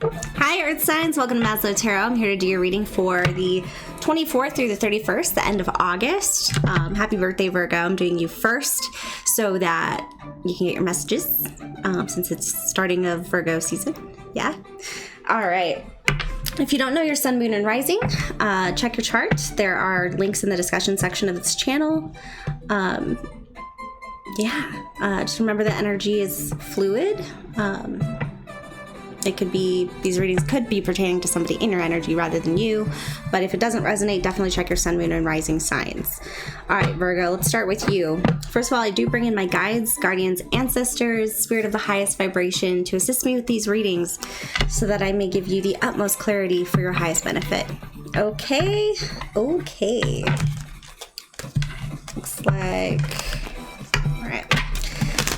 Hi Earth Signs, welcome to Maslow Tarot. I'm here to do your reading for the 24th through the 31st, the end of August. Happy birthday Virgo. I'm doing you first so that you can get your messages since it's starting of Virgo season. Yeah. All right. If you don't know your sun, moon, and rising, check your chart. There are links in the discussion section of this channel. Just remember that energy is fluid. It could be, these readings could be pertaining to somebody in your energy rather than you, but if it doesn't resonate, definitely check your sun, moon, and rising signs. All right, Virgo, let's start with you. First of all, I do bring in my guides, guardians, ancestors, spirit of the highest vibration to assist me with these readings so that I may give you the utmost clarity for your highest benefit. Okay. Looks like, all right.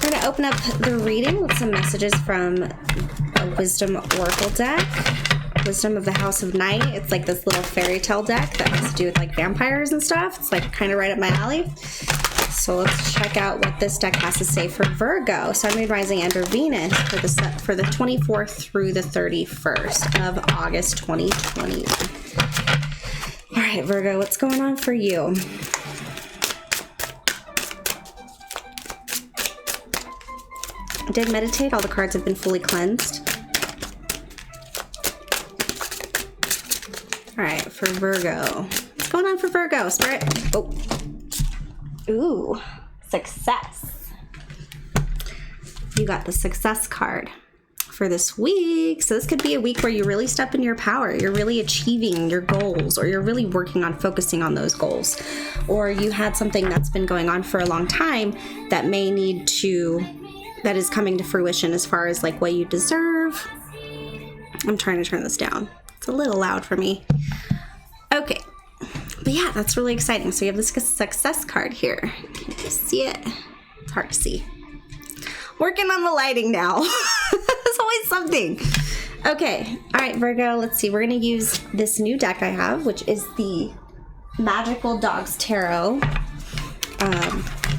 We're going to open up the reading with some messages from a Wisdom Oracle deck. Wisdom of the House of Night. It's like this little fairy tale deck that has to do with like vampires and stuff. It's like kind of right up my alley. So let's check out what this deck has to say for Virgo, Sun, Moon, Rising, and or Venus for the 24th through the 31st of August 2020. All right, Virgo, what's going on for you? I did meditate. All the cards have been fully cleansed. All right, for Virgo. What's going on for Virgo, Spirit? Oh. Ooh, success. You got the success card for this week. So this could be a week where you really step in your power. You're really achieving your goals, or you're really working on focusing on those goals. Or you had something that's been going on for a long time that may need to, that is coming to fruition as far as like what you deserve. I'm trying to turn this down. It's a little loud for me. Okay. But yeah, that's really exciting. So you have this success card here. Can you see it? It's hard to see. Working on the lighting now. There's always something. Okay. All right, Virgo, let's see. We're going to use this new deck I have, which is the Magical Dogs Tarot.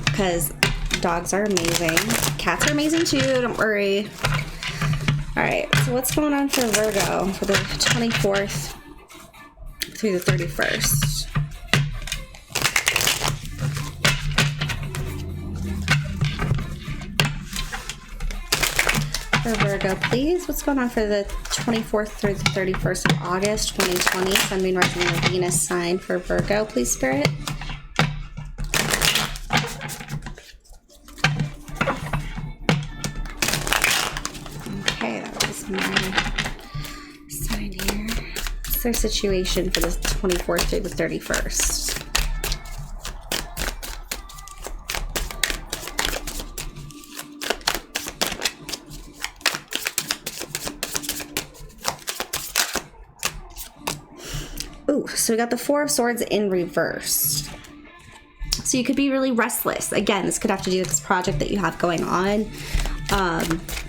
Because dogs are amazing. Cats are amazing too. Don't worry. All right, so what's going on for Virgo for the 24th through the 31st? For Virgo, please. What's going on for the 24th through the 31st of August 2020? Sun, Moon, Rising, and Venus sign for Virgo, please, Spirit. Sign here. What's their situation for the 24th through the 31st? Ooh, so we got the Four of Swords in reverse. So you could be really restless. Again, this could have to do with this project that you have going on.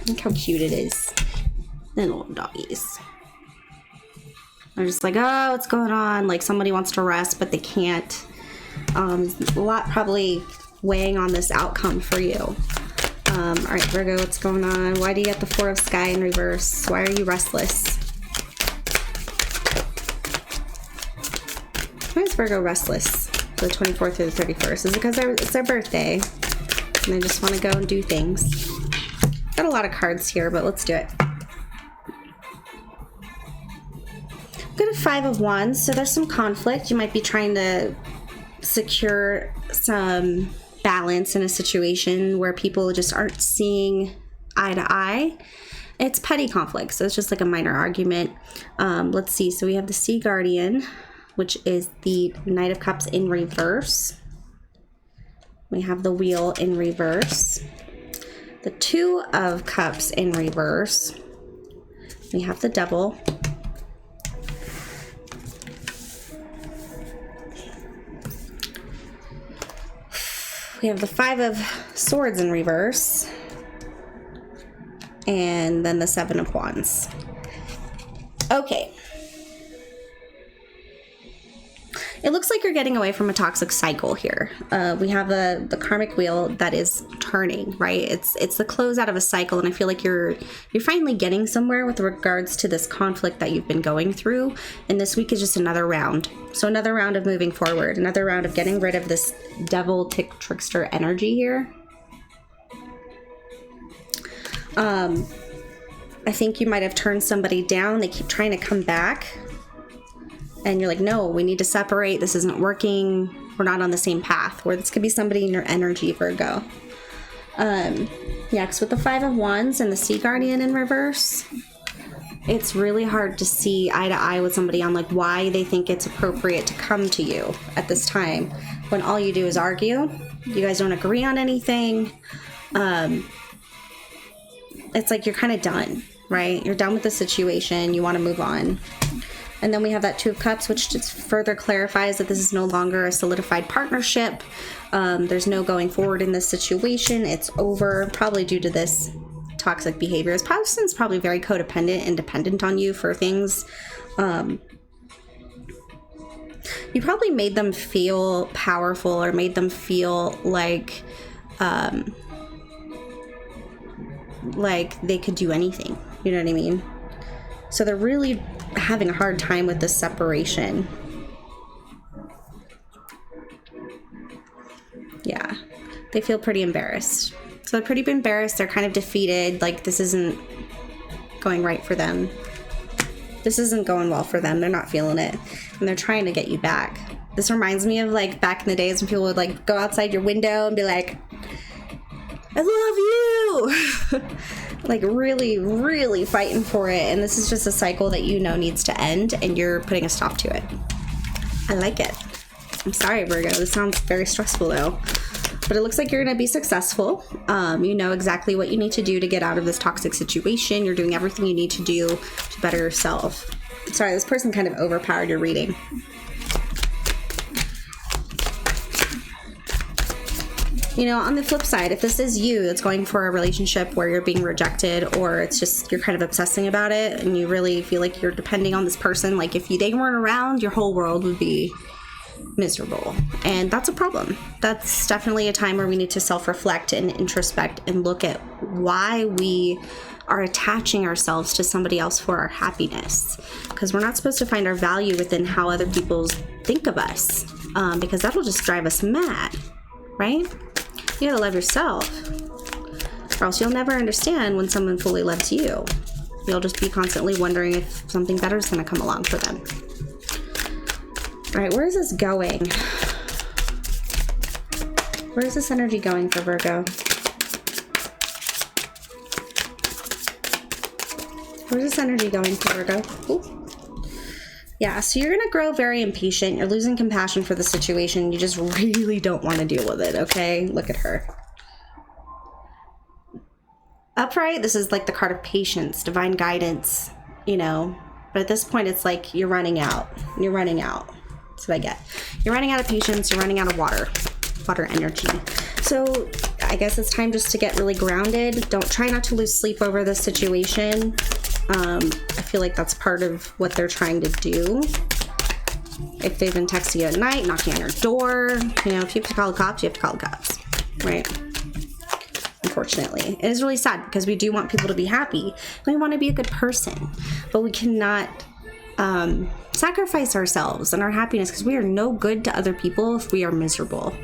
Look how cute it is. And little doggies. They're just like, oh, what's going on? Like somebody wants to rest, but they can't. A lot probably weighing on this outcome for you. All right, Virgo, what's going on? Why do you get the Four of Sky in reverse? Why are you restless? Why is Virgo restless for the 24th through the 31st? Is it because it's their birthday and they just want to go and do things? Got a lot of cards here, but let's do it. Got a Five of Wands, so there's some conflict. You might be trying to secure some balance in a situation where people just aren't seeing eye to eye. It's petty conflict, so it's just like a minor argument. Let's see. So we have the Sea Guardian, which is the Knight of Cups in reverse. We have the Wheel in reverse. The Two of Cups in reverse. We have the Devil. We have the Five of Swords in reverse. And then the Seven of Wands. Okay. It looks like you're getting away from a toxic cycle here. We have the karmic wheel that is turning, right? It's the close out of a cycle, and I feel like you're finally getting somewhere with regards to this conflict that you've been going through. And this week is just another round. So another round of moving forward, another round of getting rid of this devil trickster energy here. I think you might have turned somebody down. They keep trying to come back. And you're like, no, we need to separate. This isn't working. We're not on the same path. Where this could be somebody in your energy, Virgo. Yeah, because with the Five of Wands and the Sea Guardian in reverse, it's really hard to see eye to eye with somebody on like why they think it's appropriate to come to you at this time. When all you do is argue. You guys don't agree on anything. It's like you're kind of done, right? You're done with the situation. You want to move on. And then we have that Two of Cups, which just further clarifies that this is no longer a solidified partnership. There's no going forward in this situation. It's over, probably due to this toxic behavior. This person's probably very codependent and dependent on you for things. You probably made them feel powerful or made them feel like they could do anything. You know what I mean? So they're really having a hard time with this separation. Yeah, they feel pretty embarrassed. So they're pretty embarrassed. They're kind of defeated. Like this isn't going right for them. This isn't going well for them. They're not feeling it. And they're trying to get you back. This reminds me of like back in the days when people would like go outside your window and be like, I love you. Like really, really fighting for it. And this is just a cycle that you know needs to end, and you're putting a stop to it. I like it. I'm sorry, Virgo. This sounds very stressful though. But it looks like you're going to be successful. You know exactly what you need to do to get out of this toxic situation. You're doing everything you need to do to better yourself. Sorry, this person kind of overpowered your reading. You know, on the flip side, if this is you that's going for a relationship where you're being rejected, or it's just you're kind of obsessing about it and you really feel like you're depending on this person, like if they weren't around, your whole world would be miserable. And that's a problem. That's definitely a time where we need to self-reflect and introspect and look at why we are attaching ourselves to somebody else for our happiness. Because we're not supposed to find our value within how other people think of us, because that'll just drive us mad, right? You gotta love yourself, or else you'll never understand when someone fully loves you. You'll just be constantly wondering if something better is gonna come along for them. All right, where is this going? Where is this energy going for Virgo? Where's this energy going for Virgo? Ooh. Yeah, so you're going to grow very impatient. You're losing compassion for the situation. You just really don't want to deal with it, okay? Look at her. Upright, this is like the card of patience, divine guidance, you know. But at this point, it's like you're running out. You're running out. That's what I get. You're running out of patience. You're running out of water energy. So I guess it's time just to get really grounded. Don't try not to lose sleep over this situation. I feel like that's part of what they're trying to do. If they've been texting you at night, knocking on your door, you know, if you have to call the cops, you have to call the cops, right? Unfortunately, it is really sad because we do want people to be happy. We want to be a good person, but we cannot sacrifice ourselves and our happiness, because we are no good to other people if we are miserable.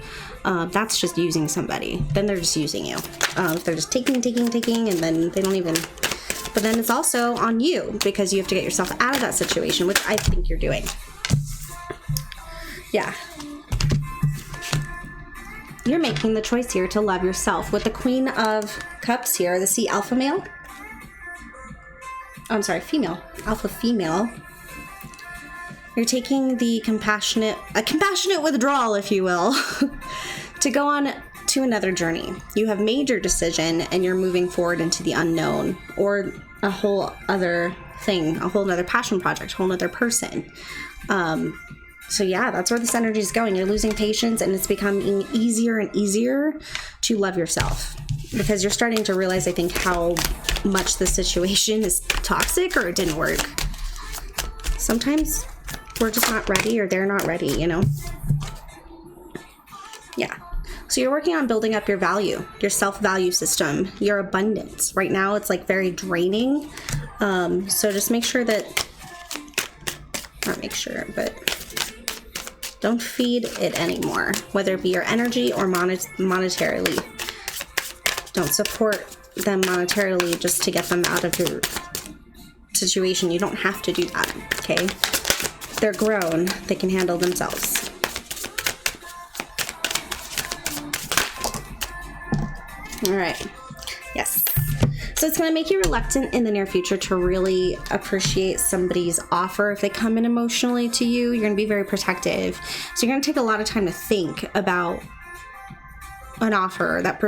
That's just using somebody. Then they're just using you. If they're just taking, and then they don't even... But then it's also on you, because you have to get yourself out of that situation, which I think you're doing. Yeah. You're making the choice here to love yourself. With the Queen of Cups here, the Sea Alpha male. I'm sorry, female. Alpha female. You're taking the compassionate withdrawal, if you will, to go on to another journey. You have made your decision and you're moving forward into the unknown, or a whole other thing, a whole other passion project, a whole other person. So yeah, that's where this energy is going. You're losing patience, and it's becoming easier and easier to love yourself, because you're starting to realize, I think, how much the situation is toxic or it didn't work. Sometimes we're just not ready, or they're not ready, you know? Yeah. So you're working on building up your value, your self-value system, your abundance. Right now it's like very draining. So just make sure that, not make sure, but don't feed it anymore, whether it be your energy or monetarily. Don't support them monetarily just to get them out of your situation. You don't have to do that, okay? They're grown. They can handle themselves. All right. Yes. So it's going to make you reluctant in the near future to really appreciate somebody's offer. If they come in emotionally to you, you're going to be very protective. So you're going to take a lot of time to think about an offer that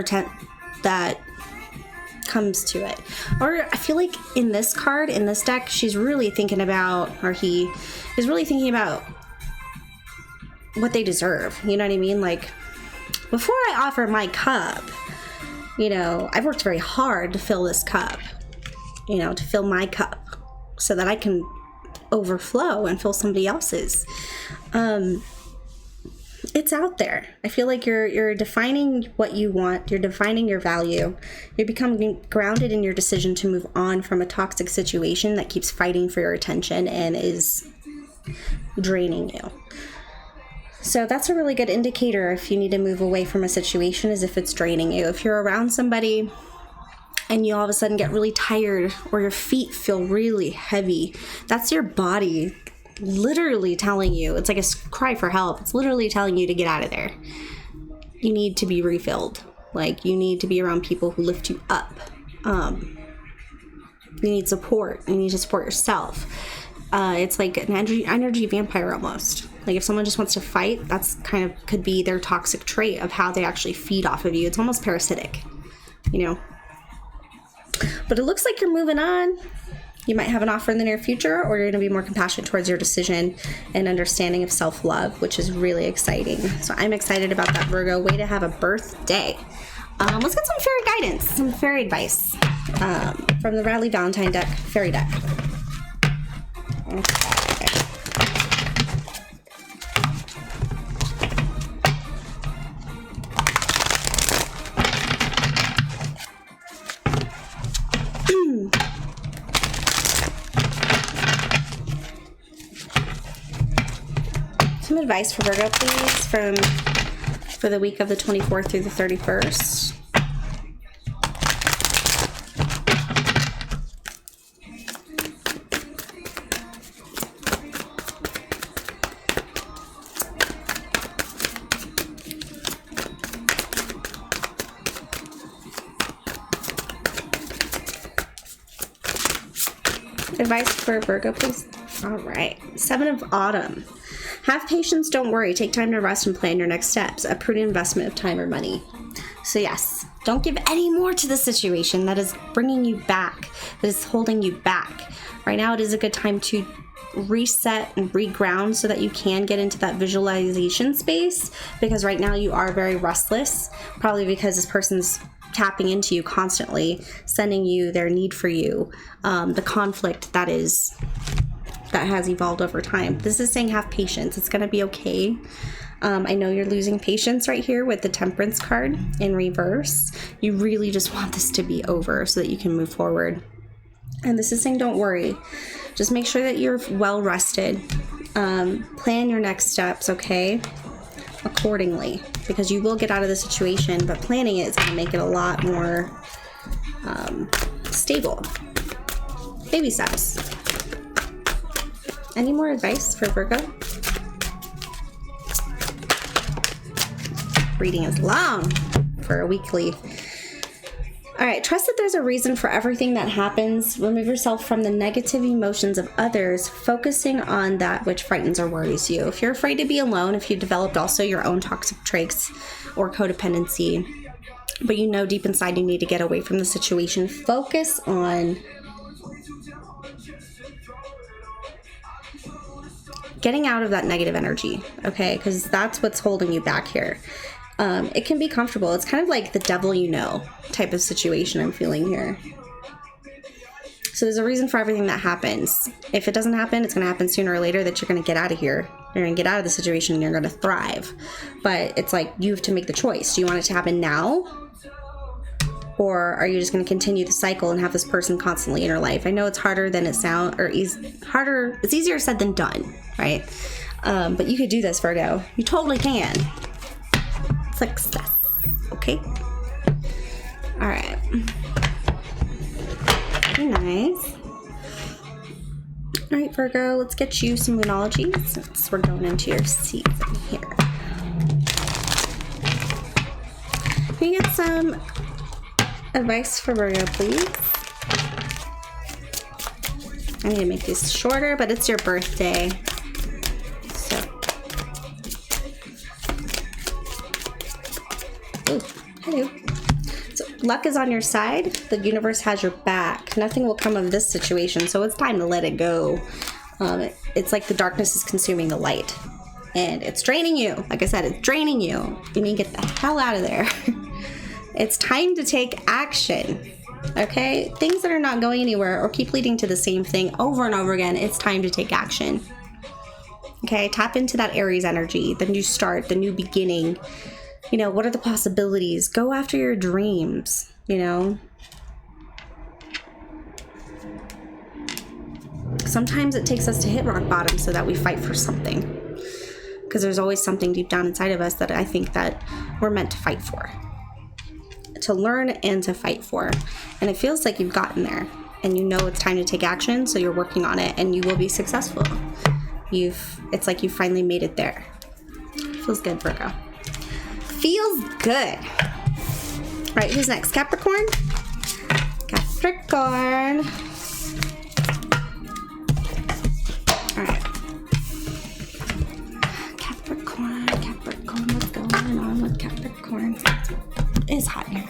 comes to it. Or I feel like in this card, in this deck, she's really thinking about, or he is really thinking about what they deserve. You know what I mean? Like, before I offer my cup, you know, I've worked very hard to fill this cup, you know, to fill my cup so that I can overflow and fill somebody else's. It's out there. I feel like you're defining what you want. You're defining your value. You're becoming grounded in your decision to move on from a toxic situation that keeps fighting for your attention and is draining you. So that's a really good indicator if you need to move away from a situation, is if it's draining you. If you're around somebody and you all of a sudden get really tired or your feet feel really heavy, that's your body literally telling you. It's like a cry for help. It's literally telling you to get out of there. You need to be refilled. Like, you need to be around people who lift you up. You need support. You need to support yourself. It's like an energy vampire almost. Like, if someone just wants to fight, that's kind of could be their toxic trait of how they actually feed off of you. It's almost parasitic, you know. But it looks like you're moving on. You might have an offer in the near future, or you're going to be more compassionate towards your decision and understanding of self-love, which is really exciting. So I'm excited about that, Virgo. Way to have a birthday. Let's get some fairy guidance, some fairy advice from the Radley Valentine deck, fairy deck. Okay. Some advice for Virgo, please, for the week of the 24th through the 31st. Advice for Virgo, please. All right. 7 of Autumn. Have patience, don't worry. Take time to rest and plan your next steps. A prudent investment of time or money. So yes, don't give any more to the situation that is bringing you back, that is holding you back. Right now it is a good time to reset and reground so that you can get into that visualization space, because right now you are very restless, probably because this person's tapping into you constantly, sending you their need for you, the conflict that has evolved over time. This is saying have patience. It's going to be okay. I know you're losing patience right here with the Temperance card in reverse. You really just want this to be over so that you can move forward. And this is saying don't worry. Just make sure that you're well rested. Plan your next steps, okay? Accordingly, because you will get out of the situation, but planning it is going to make it a lot more stable. Baby steps. Any more advice for Virgo? Reading is long for a weekly. All right, trust that there's a reason for everything that happens. Remove yourself from the negative emotions of others, focusing on that which frightens or worries you. If you're afraid to be alone, if you developed also your own toxic traits or codependency, but you know deep inside you need to get away from the situation, focus on getting out of that negative energy, okay? Because that's what's holding you back here. It can be comfortable. It's kind of like the devil you know type of situation I'm feeling here. So there's a reason for everything that happens. If it doesn't happen, it's going to happen sooner or later that you're going to get out of here. You're going to get out of the situation and you're going to thrive. But it's like you have to make the choice. Do you want it to happen now? Or are you just going to continue the cycle and have this person constantly in your life? I know it's harder than it sounds, or harder. It's easier said than done, right? But you could do this, Virgo. You totally can. Success. Okay? All right. Very nice. All right, Virgo, let's get you some Moonology since we're going into your season here. Can you get some advice for Virgo, please? I need to make these shorter, but it's your birthday. So. Oh, hello. So luck is on your side. The universe has your back. Nothing will come of this situation, so it's time to let it go. It's like the darkness is consuming the light. And it's draining you. Like I said, it's draining you. You need to get the hell out of there. It's time to take action, okay? Things that are not going anywhere or keep leading to the same thing over and over again, it's time to take action, okay? Tap into that Aries energy, the new start, the new beginning. You know, what are the possibilities? Go after your dreams, you know? Sometimes it takes us to hit rock bottom so that we fight for something, because there's always something deep down inside of us that I think that we're meant to fight for. To learn and to fight for. And it feels like you've gotten there and you know it's time to take action, so you're working on it and you will be successful. It's like you finally made it there. Feels good, Virgo. Feels good. All right, who's next? Capricorn? Capricorn. All right. Capricorn, what's going on with Capricorn? It's hot here.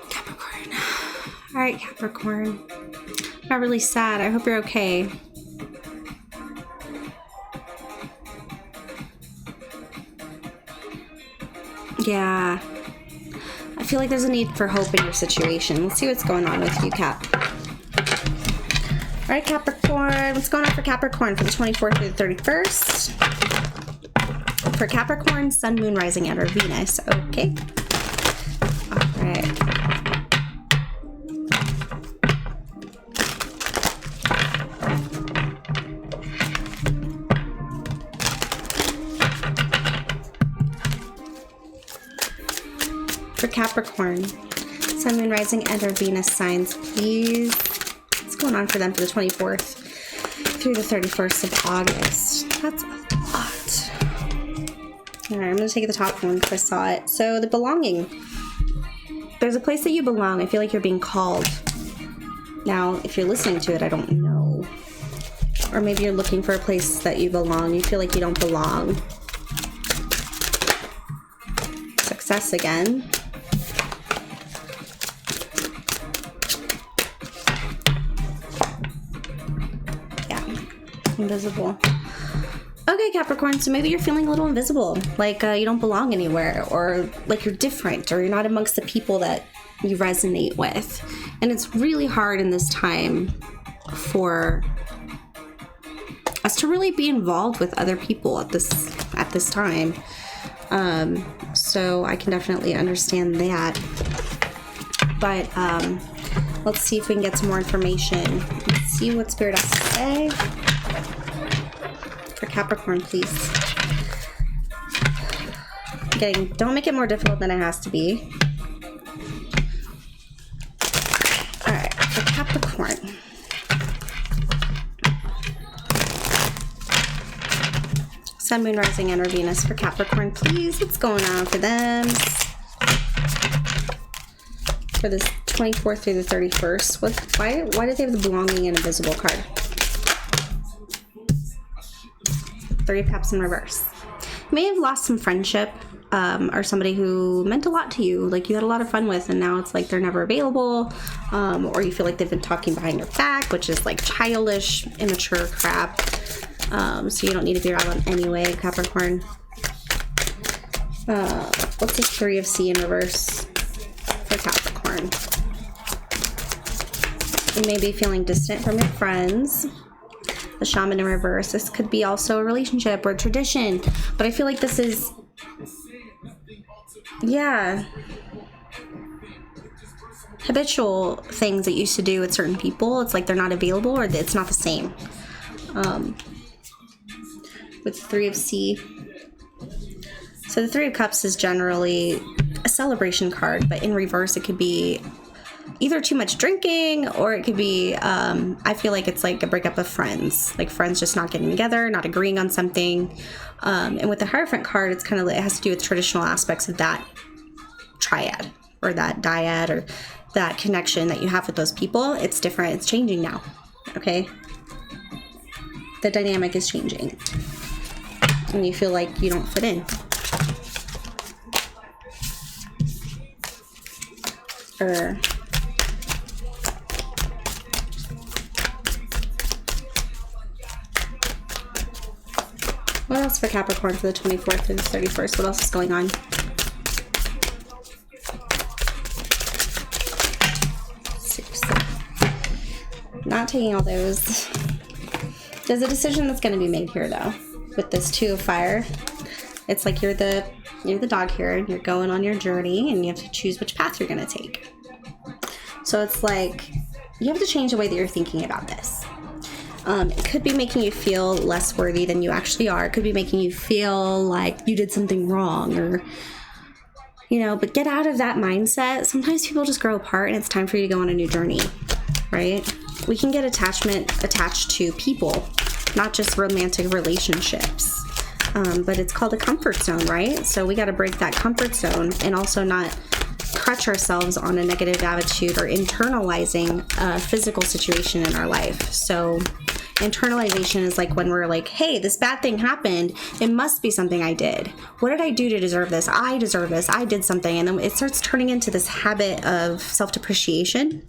Capricorn. All right, Capricorn. Not really sad. I hope you're okay. Yeah. I feel like there's a need for hope in your situation. Let's see what's going on with you, Cap. All right, Capricorn. What's going on for Capricorn for the 24th through the 31st? For Capricorn, Sun, Moon, Rising, and or Venus. Okay. All right. For Capricorn, Sun, Moon, Rising, and or Venus signs, please. What's going on for them for the 24th through the 31st of August? That's a lot. All right, I'm going to take the top one because I saw it. So the belonging. There's a place that you belong. I feel like you're being called. Now, if you're listening to it, I don't know. Or maybe you're looking for a place that you belong. You feel like you don't belong. Success again. Invisible. Okay, Capricorn, so maybe you're feeling a little invisible, like you don't belong anywhere, or like you're different, or you're not amongst the people that you resonate with. And it's really hard in this time for us to really be involved with other people at this time. So I can definitely understand that. But let's see if we can get some more information. Let's see what Spirit has to say. For Capricorn, please. Don't make it more difficult than it has to be. Alright, for Capricorn. Sun, Moon, Rising, and or Venus for Capricorn, please. What's going on for them? For this 24th through the 31st. Why do they have the belonging and invisible card? 3 of Cups in reverse. You may have lost some friendship or somebody who meant a lot to you, like you had a lot of fun with, and now it's like they're never available, or you feel like they've been talking behind your back, which is like childish, immature crap. So you don't need to be around them anyway, Capricorn. What's the Three of Sea in reverse for Capricorn? You may be feeling distant from your friends. The Shaman in reverse. This could be also a relationship or tradition, but I feel like this is, yeah, habitual things that you used to do with certain people. It's like they're not available, or it's not the same. With Three of Sea. So the Three of Cups is generally a celebration card, but in reverse it could be either too much drinking, or it could be, I feel like it's like a breakup of friends, like friends just not getting together, not agreeing on something. And with the Hierophant card, it's kind of, it has to do with traditional aspects of that triad or that dyad or that connection that you have with those people. It's different. It's changing now. Okay. The dynamic is changing and you feel like you don't fit in. What else for Capricorn for the 24th through the 31st? What else is going on? Seriously. Not taking all those. There's a decision that's going to be made here, though. With this Two of Fire, it's like you're the dog here, and you're going on your journey, and you have to choose which path you're going to take. So it's like you have to change the way that you're thinking about this. It could be making you feel less worthy than you actually are. It could be making you feel like you did something wrong, or, you know, but get out of that mindset. Sometimes people just grow apart and it's time for you to go on a new journey, right? We can get attached to people, not just romantic relationships. But it's called a comfort zone, right? So we got to break that comfort zone and also not crutch ourselves on a negative attitude or internalizing a physical situation in our life. So internalization is like when we're like, hey, this bad thing happened. It must be something I did. What did I do to deserve this? I deserve this. I did something. And then it starts turning into this habit of self-depreciation.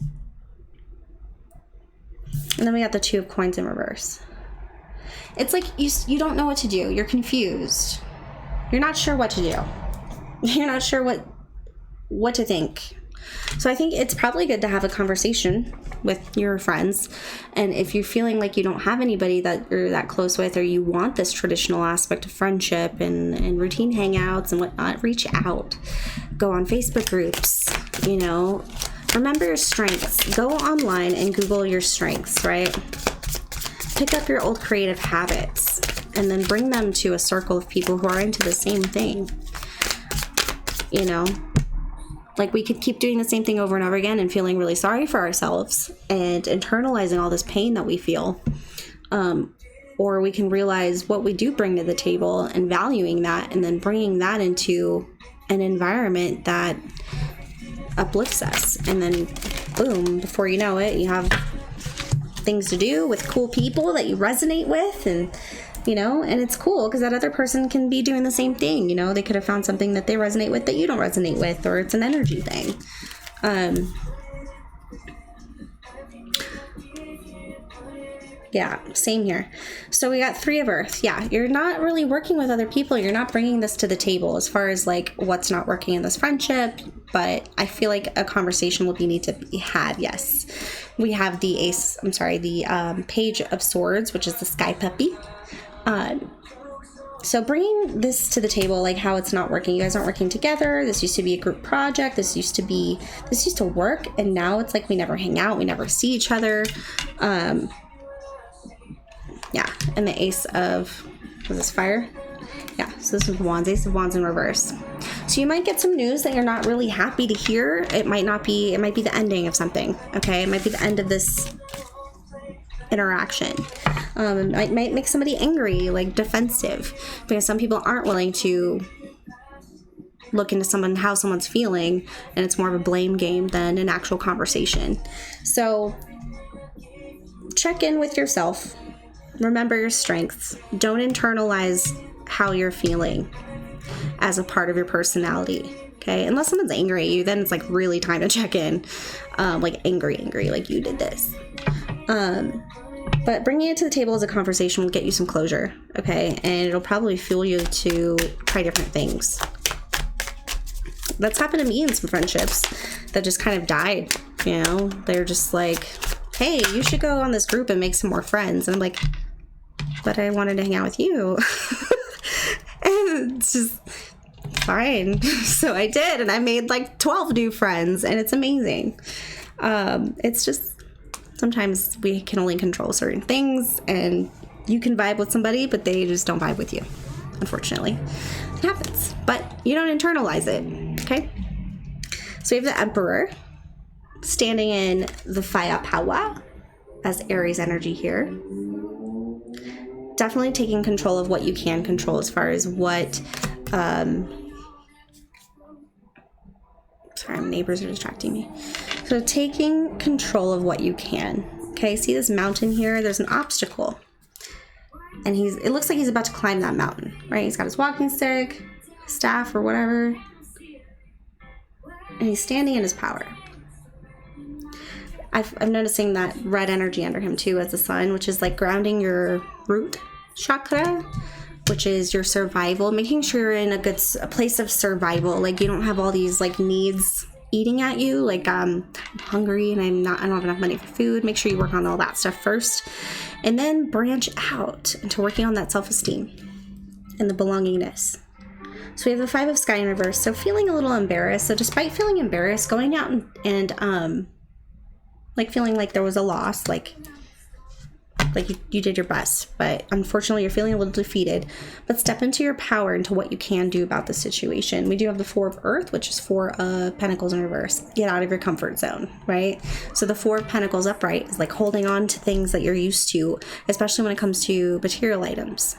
And then we got the Two of Coins in reverse. It's like you don't know what to do. You're confused. You're not sure what to do. You're not sure what to think. So I think it's probably good to have a conversation with your friends. And if you're feeling like you don't have anybody that you're that close with, or you want this traditional aspect of friendship and routine hangouts and whatnot, reach out. Go on Facebook groups, you know. Remember your strengths. Go online and Google your strengths, right? Pick up your old creative habits and then bring them to a circle of people who are into the same thing. You know, like we could keep doing the same thing over and over again and feeling really sorry for ourselves and internalizing all this pain that we feel. Or we can realize what we do bring to the table and valuing that, and then bringing that into an environment that uplifts us. And then boom, before you know it, you have things to do with cool people that you resonate with, and you know, and it's cool because that other person can be doing the same thing. You know, they could have found something that they resonate with that you don't resonate with, or it's an energy thing. Yeah, same here. So we got Three of Earth. Yeah, you're not really working with other people. You're not bringing this to the table as far as like what's not working in this friendship. But I feel like a conversation will need to be had. Yes, we have the Page of Swords, which is the Sky Puppy. So bringing this to the table, like how it's not working. You guys aren't working together. This used to be a group project. This used to work, and now it's like we never hang out. We never see each other. Yeah, and the Ace of, was this fire? Yeah, so this is Wands, Ace of Wands in reverse. So you might get some news that you're not really happy to hear. It might be the ending of something, okay? It might be the end of this interaction. It might make somebody angry, like defensive, because some people aren't willing to look into how someone's feeling, and it's more of a blame game than an actual conversation. So check in with yourself. Remember your strengths. Don't internalize how you're feeling. as a part of your personality. Okay, unless someone's angry at you, then it's like really time to check in. Like angry, like you did this. But bringing it to the table as a conversation will get you some closure, okay? And it'll probably fuel you to try different things. That's happened to me in some friendships that just kind of died, you know? They're just like, hey, you should go on this group and make some more friends. And I'm like, but I wanted to hang out with you. And it's just fine. So I did, and I made like 12 new friends, and it's amazing. It's just sometimes we can only control certain things, and you can vibe with somebody, but they just don't vibe with you. Unfortunately, it happens, but you don't internalize it. Okay. So we have the Emperor standing in the Fire Power as Aries energy here. Definitely taking control of what you can control as far as what, sorry, my neighbors are distracting me. So taking control of what you can. Okay, see this mountain here? There's an obstacle. And it looks like he's about to climb that mountain, right? He's got his walking stick, staff, or whatever. And he's standing in his power. I'm noticing that red energy under him too as the sun, which is like grounding your root chakra, which is your survival, making sure you're in a place of survival. Like you don't have all these like needs eating at you, like I'm hungry and I don't have enough money for food. Make sure you work on all that stuff first, and then branch out into working on that self-esteem and the belongingness. So we have the Five of Sky in reverse. So feeling a little embarrassed. So despite feeling embarrassed, going out and like feeling like there was a loss, like you did your best, but unfortunately you're feeling a little defeated. But step into your power, into what you can do about the situation. We do have the Four of Earth, which is Four of Pentacles in reverse. Get out of your comfort zone, right? So the Four of Pentacles upright is like holding on to things that you're used to, especially when it comes to material items,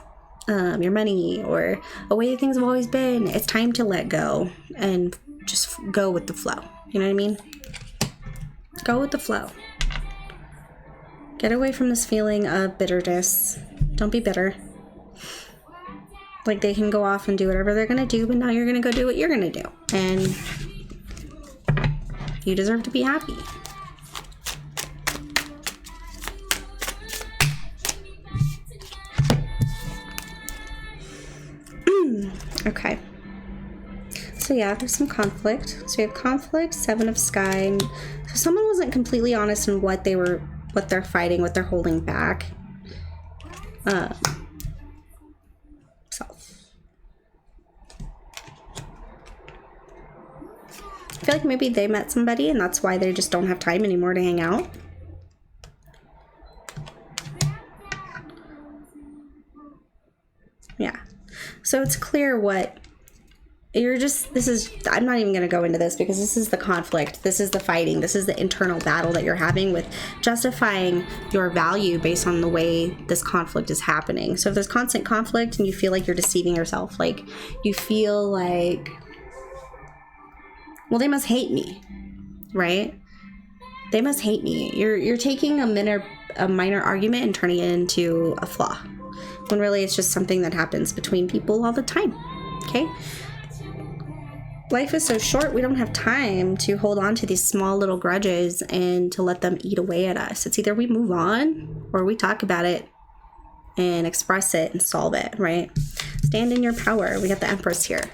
your money, or a way things have always been. It's time to let go and just go with the flow. You know what I mean? Go with the flow. Get away from this feeling of bitterness. Don't be bitter. Like they can go off and do whatever they're going to do, but now you're going to go do what you're going to do. And you deserve to be happy. Okay. So yeah, there's some conflict. So we have conflict, Seven of Sky. So someone wasn't completely honest in what they're fighting, what they're holding back. Self. I feel like maybe they met somebody and that's why they just don't have time anymore to hang out. Yeah. So it's clear what I'm not even going to go into this because this is the conflict. This is the fighting. This is the internal battle that you're having with justifying your value based on the way this conflict is happening. So if there's constant conflict and you feel like you're deceiving yourself, like you feel like, well, they must hate me, right? They must hate me. You're taking a minor argument and turning it into a flaw, when really it's just something that happens between people all the time, okay? Life is so short, we don't have time to hold on to these small little grudges and to let them eat away at us. It's either we move on or we talk about it and express it and solve it, right? Stand in your power. We got the Empress here.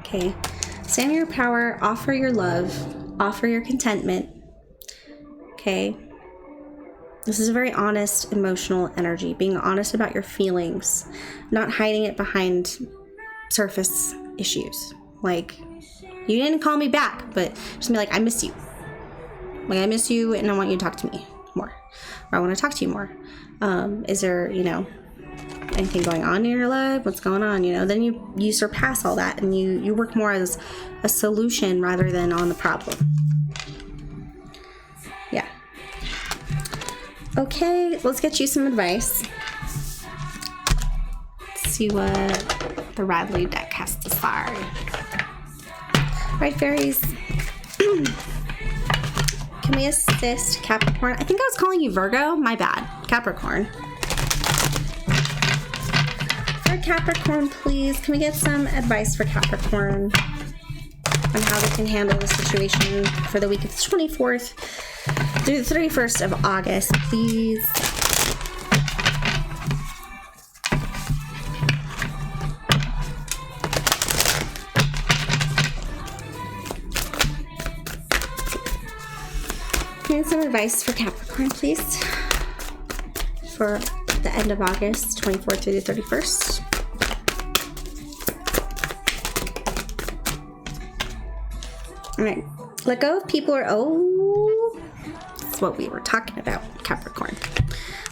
Okay. Stand in your power, offer your love, offer your contentment. Okay. This is a very honest, emotional energy. Being honest about your feelings, not hiding it behind surface issues. Like, you didn't call me back, but just be like, I miss you. Like, I miss you and I want you to talk to me more. Or I want to talk to you more. Is there, anything going on in your life? What's going on? Then you surpass all that and you work more as a solution rather than on the problem. Yeah. Okay, let's get you some advice. Let's see what the Radley deck has to say. Right, fairies. Can we assist Capricorn? I think I was calling you Virgo. My bad. Capricorn. For Capricorn, please, can we get some advice for Capricorn on how they can handle the situation for the week of the 24th through the 31st of August, please? Can I get some advice for Capricorn, please? For the end of August, 24th through the 31st. All right, let go of people that's what we were talking about, Capricorn.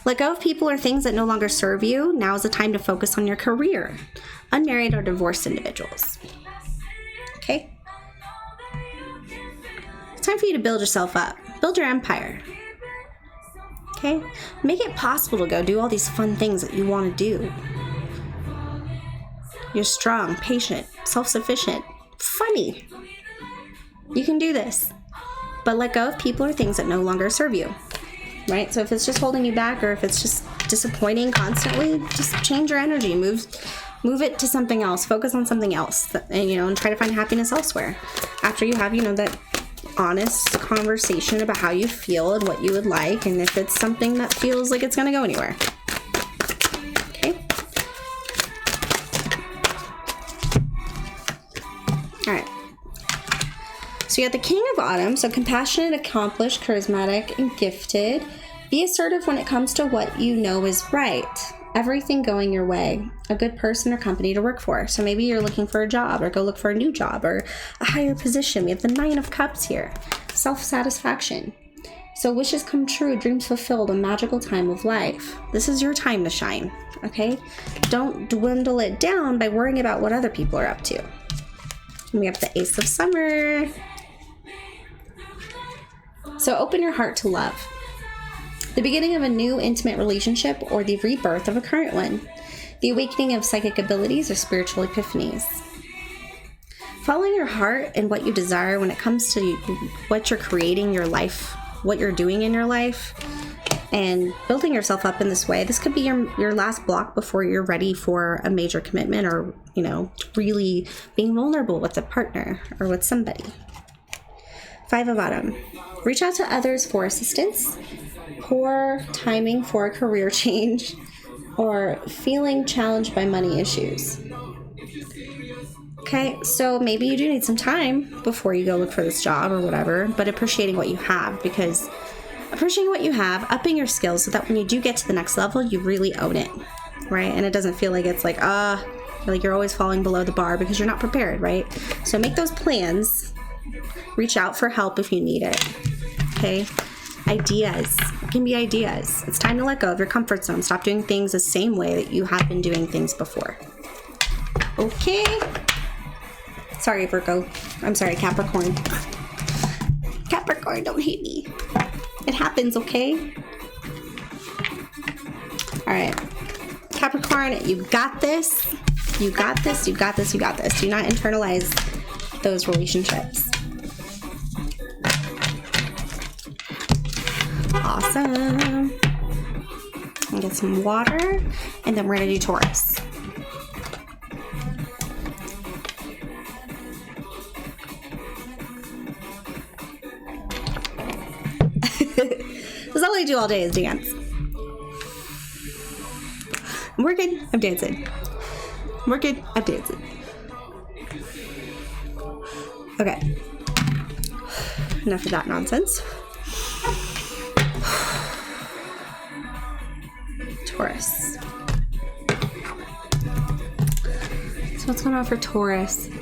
Let go of people or things that no longer serve you. Now is the time to focus on your career. Unmarried or divorced individuals. Okay? It's time for you to build yourself up. Build your empire. Okay? Make it possible to go do all these fun things that you want to do. You're strong, patient, self-sufficient, funny. You can do this. But let go of people or things that no longer serve you. Right? So if it's just holding you back, or if it's just disappointing constantly, just change your energy. Move it to something else. Focus on something else. And try to find happiness elsewhere. After you have, that honest conversation about how you feel and what you would like, and if it's something that feels like it's going to go anywhere. Okay? All right. So you got the King of Autumn, so compassionate, accomplished, charismatic, and gifted. Be assertive when it comes to what you know is right. Everything going your way. A good person or company to work for. So maybe you're looking for a job, or go look for a new job, or a higher position. We have the Nine of Cups here. Self-satisfaction. So wishes come true, dreams fulfilled, a magical time of life. This is your time to shine, okay? Don't dwindle it down by worrying about what other people are up to. And we have the Ace of Summer. So open your heart to love. The beginning of a new intimate relationship, or the rebirth of a current one. The awakening of psychic abilities or spiritual epiphanies. Following your heart and what you desire when it comes to what you're creating your life, what you're doing in your life, and building yourself up in this way. This could be your last block before you're ready for a major commitment, or, really being vulnerable with a partner or with somebody. Five of Autumn. Reach out to others for assistance. Poor timing for a career change, or feeling challenged by money issues. Okay, so maybe you do need some time before you go look for this job or whatever, but appreciating what you have, because appreciating what you have, upping your skills so that when you do get to the next level, you really own it, right? And it doesn't feel like it's like you're always falling below the bar because you're not prepared, right? So make those plans. Reach out for help if you need it, okay? Ideas. It can be ideas. It's time to let go of your comfort zone. Stop doing things the same way that you have been doing things before. Okay. Sorry, Virgo. I'm sorry, Capricorn. Capricorn, don't hate me. It happens, okay? All right. Capricorn, you got this. You got this. You got this. You got this. Do not internalize those relationships. Awesome. I'll get some water, and then we're going to do Taurus. That's all I do all day is dance. I'm working, I'm dancing. I'm working, I'm dancing. Okay. Enough of that nonsense. Taurus. So what's going on for Taurus? I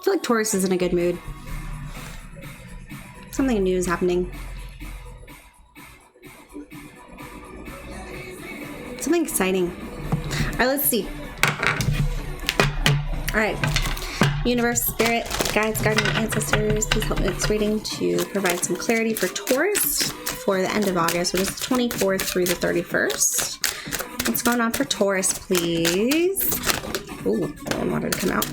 feel like Taurus is in a good mood. Something new is happening. Something exciting. All right, let's see. All right. Universe, Spirit, Guides, Guardian, Ancestors, please help me with this reading to provide some clarity for Taurus for the end of August, which is the 24th through the 31st. What's going on for Taurus, please? Ooh, I wanted to come out.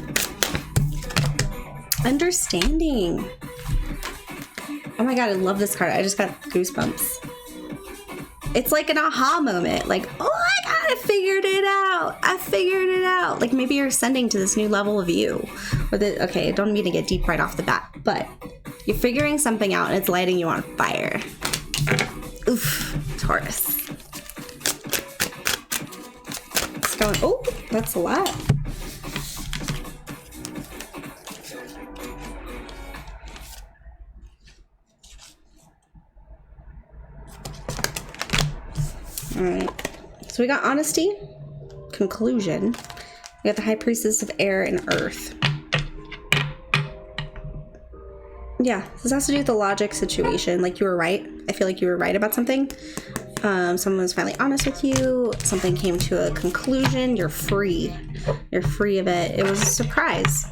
Understanding. Oh my god, I love this card. I just got goosebumps. It's like an aha moment. Like, oh, I figured it out. I figured it out. Like maybe you're ascending to this new level of you. Okay, I don't mean to get deep right off the bat, but you're figuring something out and it's lighting you on fire. Oof, Taurus. It's going, oh, that's a lot. All right, so we got honesty, conclusion. We got the High Priestess of Air and Earth. Yeah, this has to do with the logic situation. Like you were right. I feel like you were right about something. Someone was finally honest with you. Something came to a conclusion. You're free. You're free of it. It was a surprise.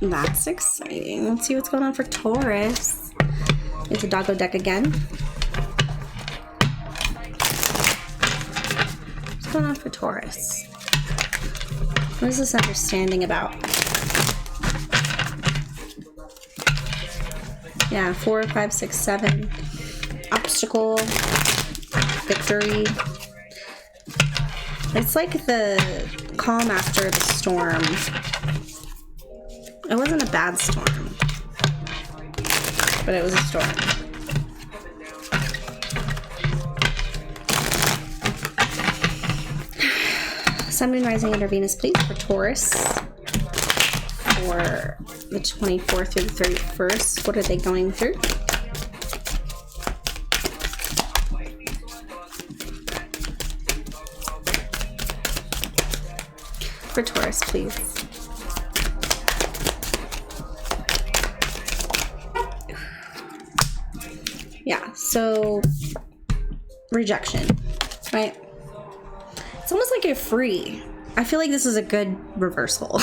That's exciting. Let's see what's going on for Taurus. It's a doggo deck again. What's going on for Taurus? What is this understanding about? Yeah, 4, 5, 6, 7. Obstacle. Victory. It's like the calm after the storm. It wasn't a bad storm, but it was a storm. Sun, Moon, Rising, and Venus, please, for Taurus. For the 24th through the 31st. What are they going through? For Taurus, please. Yeah, so rejection, right? It's almost like you're free. I feel like this is a good reversal.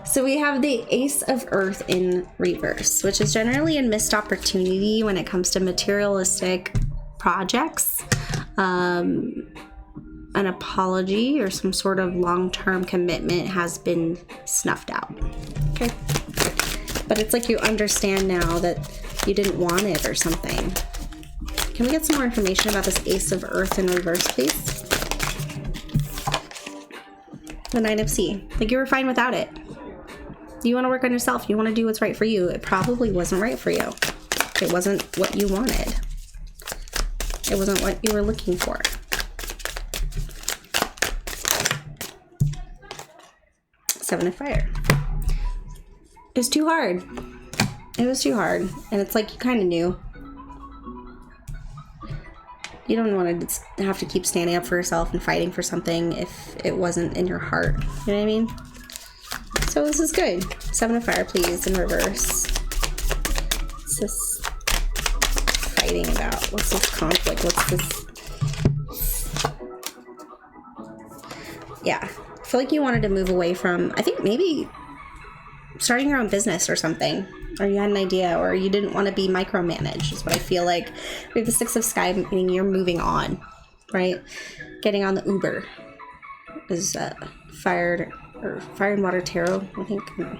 So we have the Ace of Earth in reverse, which is generally a missed opportunity when it comes to materialistic projects. An apology or some sort of long-term commitment has been snuffed out. Okay. But it's like you understand now that you didn't want it or something. Can we get some more information about this Ace of Earth in reverse, please? The 9 of C. Like you were fine without it. You want to work on yourself. You want to do what's right for you. It probably wasn't right for you. It wasn't what you wanted. It wasn't what you were looking for. Seven of Fire. It was too hard. It was too hard. And it's like you kind of knew. You don't want to have to keep standing up for yourself and fighting for something if it wasn't in your heart. You know what I mean? So this is good. Seven of Fire, please, in reverse. What's this fighting about? What's this conflict? What's this? Yeah. I feel like you wanted to move away from, I think maybe starting your own business or something. Or you had an idea, or you didn't want to be micromanaged, is what I feel like. We have the Six of Sky, meaning you're moving on, right? Getting on the Uber is Fire and Water Tarot, I think. No.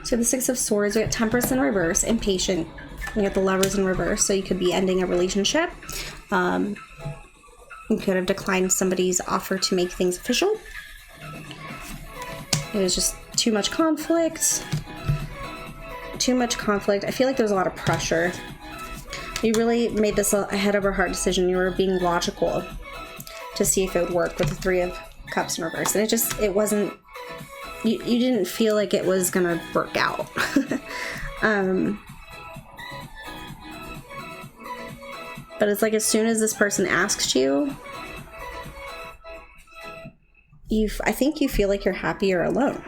So the Six of Swords, we got Temperance in reverse, Impatient. We got the Lovers in reverse, so you could be ending a relationship. You could have declined somebody's offer to make things official. It was just too much conflict. Too much conflict. I feel like there's a lot of pressure. You really made this a head over heart decision. You were being logical to see if it would work with the Three of Cups in reverse. And it wasn't, you didn't feel like it was gonna work out. But it's like as soon as this person asks you, I think you feel like you're happier alone.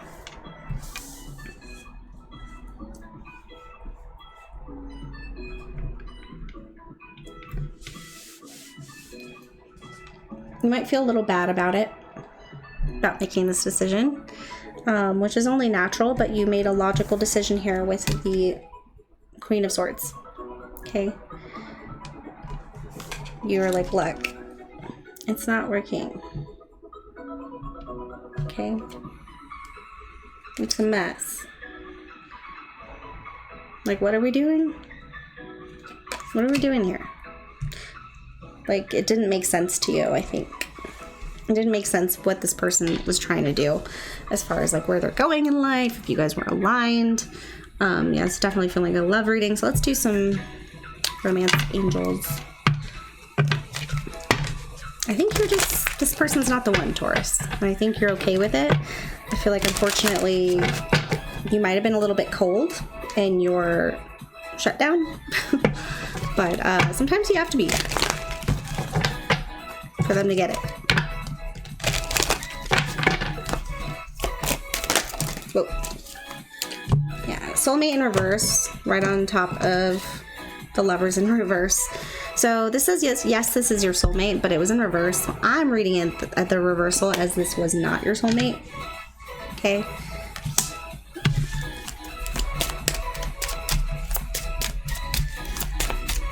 You might feel a little bad about it, about making this decision, which is only natural, but you made a logical decision here with the Queen of Swords. Okay. You were like, look, it's not working. Okay. It's a mess. Like, what are we doing? What are we doing here? Like, it didn't make sense to you, I think. It didn't make sense what this person was trying to do as far as, like, where they're going in life, if you guys were aligned. Yeah, it's definitely feeling like a love reading. So let's do some romance angels. I think you're just, this person's not the one, Taurus. And I think you're okay with it. I feel like, unfortunately, you might have been a little bit cold in your shutdown. But sometimes you have to be for them to get it. Whoa. Yeah, soulmate in reverse, right on top of the lovers in reverse. So this says yes, this is your soulmate, but it was in reverse. So I'm reading it at the reversal as this was not your soulmate. Okay.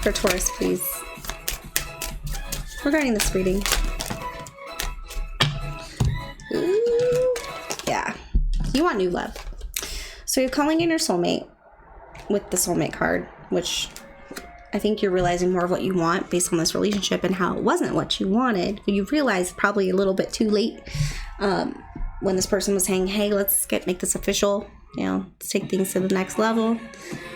For Taurus, please. Regarding this reading. Ooh, yeah. You want new love. So you're calling in your soulmate with the soulmate card, which I think you're realizing more of what you want based on this relationship and how it wasn't what you wanted. But you realized probably a little bit too late when this person was saying, hey, let's make this official. You know, let's take things to the next level.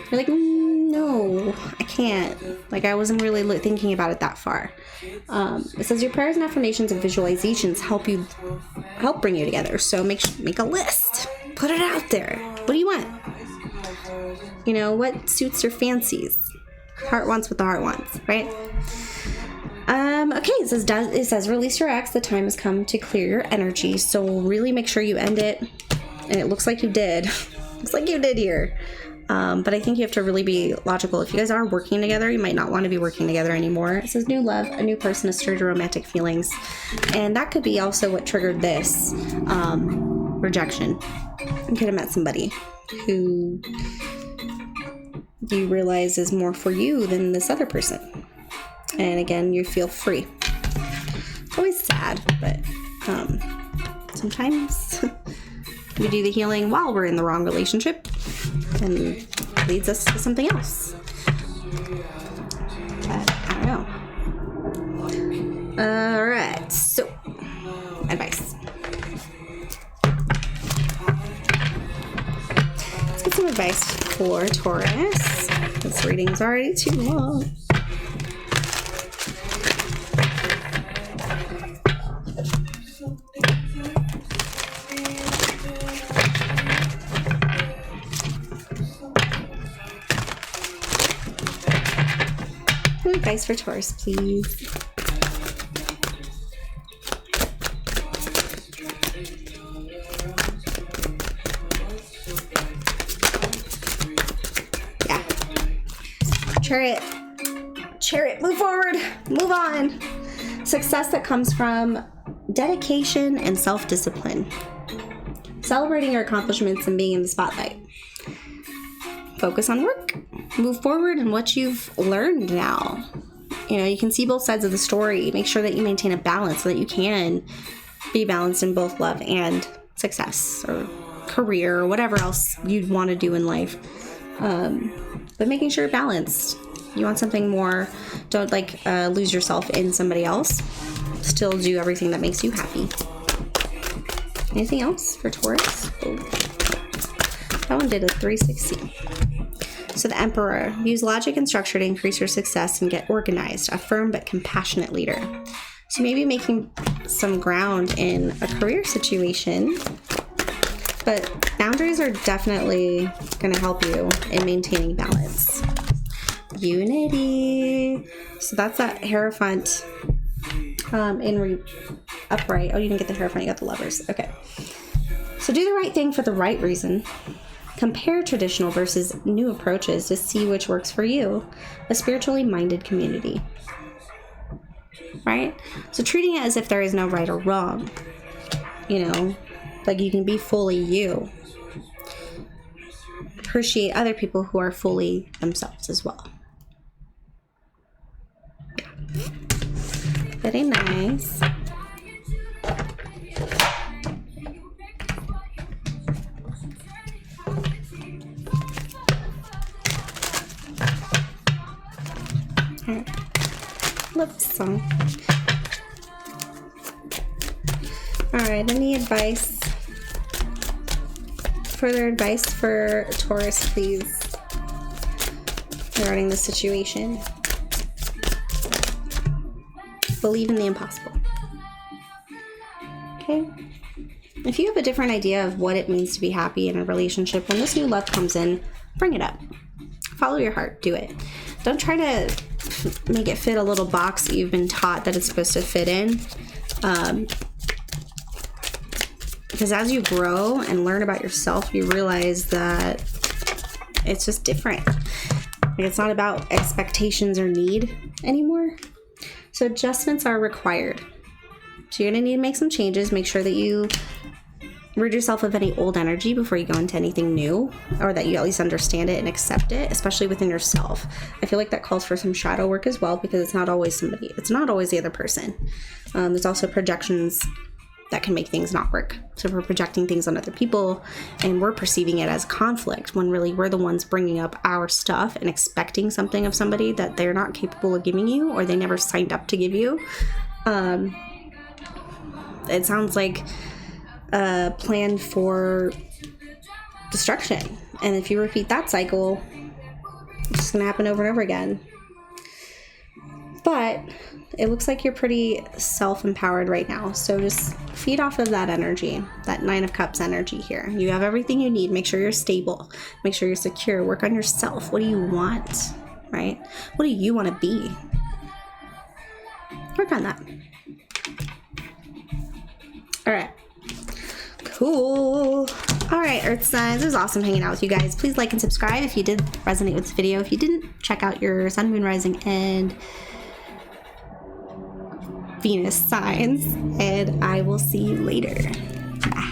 You're like, no, I can't. Like, I wasn't really thinking about it that far. It says your prayers and affirmations and visualizations help bring you together. So make a list. Put it out there. What do you want? You know, what suits your fancies? Heart wants what the heart wants, right? Okay, it says release your ex. The time has come to clear your energy. So really make sure you end it. And it looks like you did. Looks like you did here. But I think you have to really be logical. If you guys are working together, you might not want to be working together anymore. It says new love, a new person, a stirred romantic feelings. And that could be also what triggered this rejection. You could have met somebody who you realize is more for you than this other person. And again, you feel free. It's always sad, but sometimes we do the healing while we're in the wrong relationship and leads us to something else. But I don't know. All right, so advice. Let's get some advice for Taurus. This reading's already too long. Advice for Taurus, please. Yeah. Chariot, move forward, move on. Success that comes from dedication and self-discipline. Celebrating your accomplishments and being in the spotlight. Focus on work. Move forward in what you've learned now. You know, you can see both sides of the story. Make sure that you maintain a balance so that you can be balanced in both love and success or career or whatever else you'd want to do in life. But making sure you're balanced. You want something more. Don't lose yourself in somebody else. Still do everything that makes you happy. Anything else for Taurus? Oh. That one did a 360. So the Emperor, use logic and structure to increase your success and get organized, a firm but compassionate leader. So maybe making some ground in a career situation, but boundaries are definitely going to help you in maintaining balance. Unity. So that's that Hierophant upright. Oh, you didn't get the Hierophant, you got the Lovers. Okay. So do the right thing for the right reason. Compare traditional versus new approaches to see which works for you. A spiritually minded community. Right? So treating it as if there is no right or wrong. You know, like you can be fully you. Appreciate other people who are fully themselves as well. Very nice. Alright. Love this song. Alright, any advice? Further advice for Taurus, please, regarding the situation. Believe in the impossible. Okay? If you have a different idea of what it means to be happy in a relationship, when this new love comes in, bring it up. Follow your heart. Do it. Don't try to make it fit a little box that you've been taught that it's supposed to fit in. Because as you grow and learn about yourself, you realize that it's just different. It's not about expectations or need anymore. So adjustments are required. So you're going to need to make some changes. Make sure that you rid yourself of any old energy before you go into anything new, or that you at least understand it and accept it, especially within yourself. I feel like that calls for some shadow work as well, because it's not always somebody. It's not always the other person. There's also projections that can make things not work. So if we're projecting things on other people and we're perceiving it as conflict, when really we're the ones bringing up our stuff and expecting something of somebody that they're not capable of giving you, or they never signed up to give you. It sounds like a plan for destruction. And if you repeat that cycle, it's just going to happen over and over again. But it looks like you're pretty self-empowered right now. So just feed off of that energy, that 9 of Cups energy here. You have everything you need. Make sure you're stable. Make sure you're secure. Work on yourself. What do you want, right? What do you want to be? Work on that. All right. Cool. All right, Earth signs. It was awesome hanging out with you guys. Please like and subscribe if you did resonate with this video. If you didn't, check out your Sun, Moon, Rising, and Venus signs. And I will see you later. Bye.